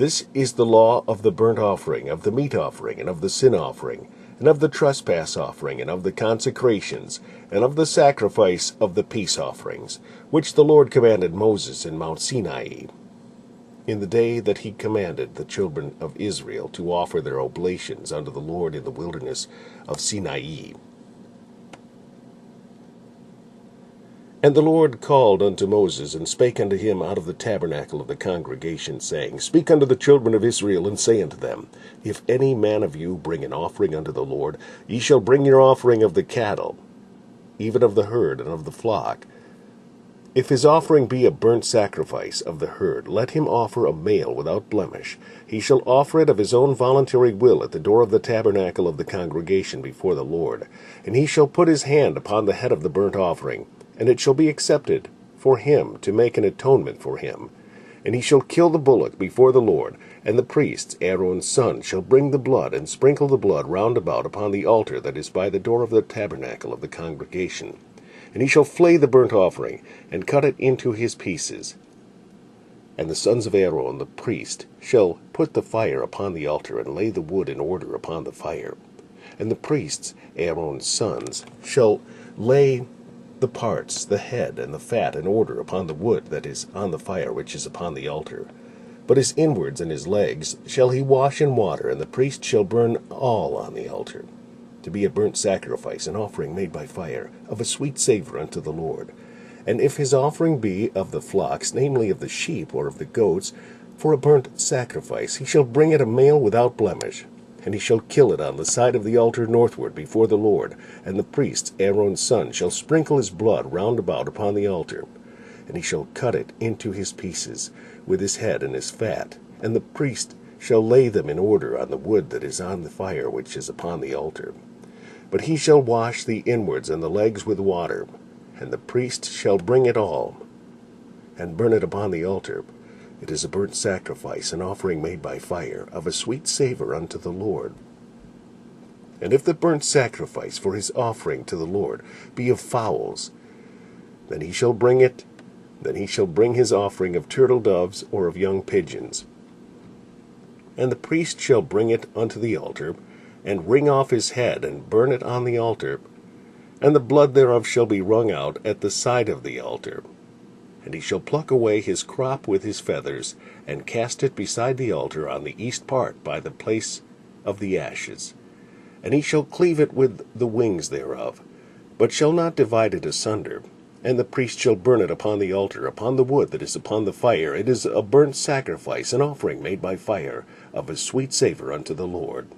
This is the law of the burnt offering, of the meat offering, and of the sin offering, and of the trespass offering, and of the consecrations, and of the sacrifice of the peace offerings, which the Lord commanded Moses in Mount Sinai, in the day that he commanded the children of Israel to offer their oblations unto the Lord in the wilderness of Sinai. And the Lord called unto Moses, and spake unto him out of the tabernacle of the congregation, saying, Speak unto the children of Israel, and say unto them, If any man of you bring an offering unto the Lord, ye shall bring your offering of the cattle, even of the herd and of the flock. If his offering be a burnt sacrifice of the herd, let him offer a male without blemish. He shall offer it of his own voluntary will at the door of the tabernacle of the congregation before the Lord. And he shall put his hand upon the head of the burnt offering, and it shall be accepted for him to make an atonement for him. And he shall kill the bullock before the Lord, and the priests, Aaron's son, shall bring the blood, and sprinkle the blood round about upon the altar that is by the door of the tabernacle of the congregation. And he shall flay the burnt offering, and cut it into his pieces. And the sons of Aaron the priest shall put the fire upon the altar, and lay the wood in order upon the fire. And the priests, Aaron's sons, shall lay the parts, the head, and the fat in order upon the wood that is on the fire which is upon the altar. But his inwards and his legs shall he wash in water, and the priest shall burn all on the altar, to be a burnt sacrifice, an offering made by fire, of a sweet savour unto the Lord. And if his offering be of the flocks, namely of the sheep or of the goats, for a burnt sacrifice, he shall bring it a male without blemish, and he shall kill it on the side of the altar northward before the Lord. And the priest, Aaron's son, shall sprinkle his blood round about upon the altar. And he shall cut it into his pieces, with his head and his fat. And the priest shall lay them in order on the wood that is on the fire which is upon the altar. But he shall wash the inwards and the legs with water, and the priest shall bring it all, and burn it upon the altar. It is a burnt sacrifice, an offering made by fire, of a sweet savour unto the Lord. And if the burnt sacrifice for his offering to the Lord be of fowls, then he shall bring his offering of turtle doves or of young pigeons. And the priest shall bring it unto the altar, and wring off his head, and burn it on the altar. And the blood thereof shall be wrung out at the side of the altar. And he shall pluck away his crop with his feathers, and cast it beside the altar on the east part by the place of the ashes. And he shall cleave it with the wings thereof, but shall not divide it asunder. And the priest shall burn it upon the altar, upon the wood that is upon the fire. It is a burnt sacrifice, an offering made by fire, of a sweet savour unto the Lord.